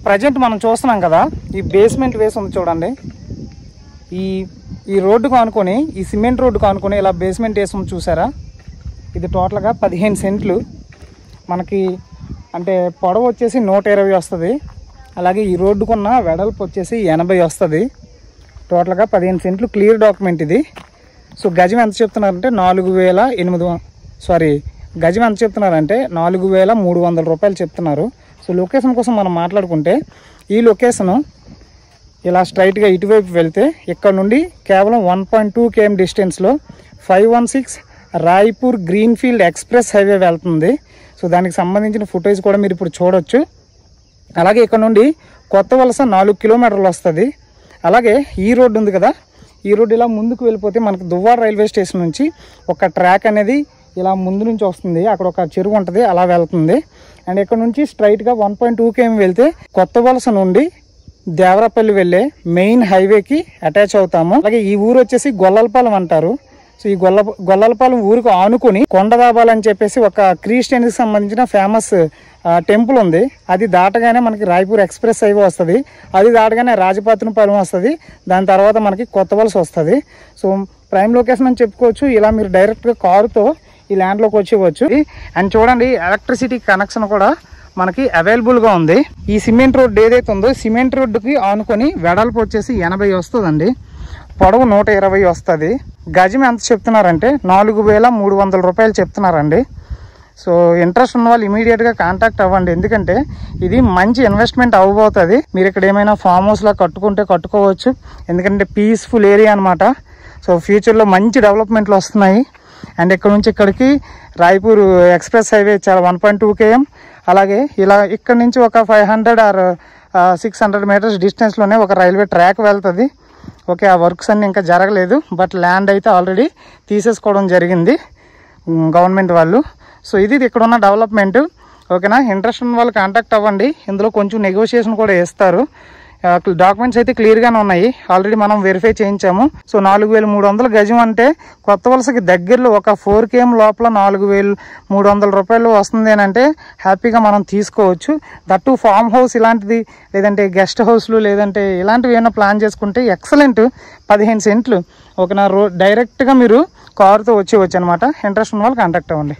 Present మనం చూస్తున్నాం కదా, ఈ బేస్మెంట్ వేసి ఉంది చూడండి. ఈ రోడ్డుకు అనుకొని, ఈ సిమెంట్ రోడ్డుకు అనుకొని ఇలా బేస్మెంట్ వేసి ఉంది చూసారా. ఇది టోటల్గా 15 సెంట్లు మనకి. అంటే పొడవు వచ్చేసి 120 వస్తుంది. అలాగే ఈ రోడ్డుకున్న వెడల్పు వచ్చేసి 80 వస్తుంది. టోటల్గా 15 సెంట్లు క్లియర్ డాక్యుమెంట్ ఇది. సో గజం ఎంత చెప్తున్నారంటే 4,300 రూపాయలు చెప్తున్నారు. సో లొకేషన్ కోసం మనం మాట్లాడుకుంటే, ఈ లొకేషను ఇలా స్ట్రైట్గా ఇటువైపు వెళ్తే ఇక్కడ నుండి కేవలం 1.2 km డిస్టెన్స్లో 516 రాయ్పూర్ గ్రీన్ఫీల్డ్ ఎక్స్ప్రెస్ హైవే వెళ్తుంది. సో దానికి సంబంధించిన ఫుటేజ్ కూడా మీరు ఇప్పుడు చూడొచ్చు. అలాగే ఇక్కడ నుండి కొత్త వలస 4 కిలోమీటర్లు వస్తుంది. అలాగే ఈ రోడ్డు ఉంది కదా, ఈ రోడ్డు ఇలా ముందుకు వెళ్ళిపోతే మనకు దువ్వాడ రైల్వే స్టేషన్ నుంచి ఒక ట్రాక్ అనేది ఇలా ముందు నుంచి వస్తుంది. అక్కడ ఒక చెరువు ఉంటుంది, అలా వెళ్తుంది. అండ్ ఇక్కడ నుంచి స్ట్రైట్గా 1.2 km వెళ్తే కొత్త వలస నుండి దేవరపల్లి వెళ్ళే మెయిన్ హైవేకి అటాచ్ అవుతాము. అలాగే ఈ ఊరు వచ్చేసి గొల్లలపాలెం అంటారు. సో ఈ గొల్లలపాలెం ఊరికి ఆనుకొని కొండదాబాలు అని చెప్పేసి ఒక క్రిస్టియన్కి సంబంధించిన ఫేమస్ టెంపుల్ ఉంది. అది దాటగానే మనకి రాయ్పూర్ ఎక్స్ప్రెస్ హైవే వస్తుంది. అది దాటగానే రాజపాత్రపాలెం వస్తుంది. దాని తర్వాత మనకి కొత్త వలస వస్తుంది. సో ప్రైమ్ లొకేషన్ అని చెప్పుకోవచ్చు. ఇలా మీరు డైరెక్ట్గా కారుతో ఈ ల్యాండ్లోకి వచ్చేవచ్చు. అండ్ చూడండి, ఎలక్ట్రిసిటీ కనెక్షన్ కూడా మనకి అవైలబుల్గా ఉంది. ఈ సిమెంట్ రోడ్డు ఏదైతే ఉందో, సిమెంట్ రోడ్డుకి ఆనుకొని వెడల్పు వచ్చేసి 80 వస్తుందండి. పొడవు 120 వస్తుంది. గజం ఎంత చెప్తున్నారంటే 4,300 రూపాయలు చెప్తున్నారండి. సో ఇంట్రెస్ట్ ఉన్న వాళ్ళు ఇమీడియట్గా కాంటాక్ట్ అవ్వండి. ఎందుకంటే ఇది మంచి ఇన్వెస్ట్మెంట్ అవ్వబోతుంది. మీరు ఇక్కడ ఏమైనా ఫామ్ హౌస్లా కట్టుకోవచ్చు. ఎందుకంటే పీస్ఫుల్ ఏరియా అనమాట. సో ఫ్యూచర్లో మంచి డెవలప్మెంట్లు వస్తున్నాయి. అండ్ ఇక్కడ నుంచి ఇక్కడికి రాయ్పూర్ ఎక్స్ప్రెస్ హైవే చాలా 1.2 km. అలాగే ఇలా ఇక్కడ నుంచి ఒక 500 ఆర్ 600 మీటర్స్ డిస్టెన్స్లోనే ఒక రైల్వే ట్రాక్ వెళ్తుంది. ఓకే, ఆ వర్క్స్ అన్నీ ఇంకా జరగలేదు, బట్ ల్యాండ్ అయితే ఆల్రెడీ తీసేసుకోవడం జరిగింది గవర్నమెంట్ వాళ్ళు. సో ఇది ఇక్కడ ఉన్న డెవలప్మెంట్. ఓకేనా, ఇంట్రెస్ట్ ఉన్న వాళ్ళు కాంటాక్ట్ అవ్వండి. ఇందులో కొంచెం నెగోషియేషన్ కూడా ఇస్తారు. డాక్యుమెంట్స్ అయితే క్లియర్గానే ఉన్నాయి, ఆల్రెడీ మనం వెరిఫై చేయించాము. సో 4,300 గజం అంటే కొత్త వలసకి దగ్గరలో ఒక 4 km లోపల 4,300 రూపాయలు వస్తుంది అని అంటే హ్యాపీగా మనం తీసుకోవచ్చు. దట్టు ఫామ్ హౌస్ ఇలాంటిది, లేదంటే గెస్ట్ హౌస్లు, లేదంటే ఇలాంటివి ఏమైనా ప్లాన్ చేసుకుంటే ఎక్సలెంట్. 15 సెంట్లు. ఓకేనా, డైరెక్ట్గా మీరు కారుతో వచ్చేవచ్చు అనమాట. ఇంట్రెస్ట్ ఉన్న వాళ్ళు కాంటాక్ట్ అవ్వండి.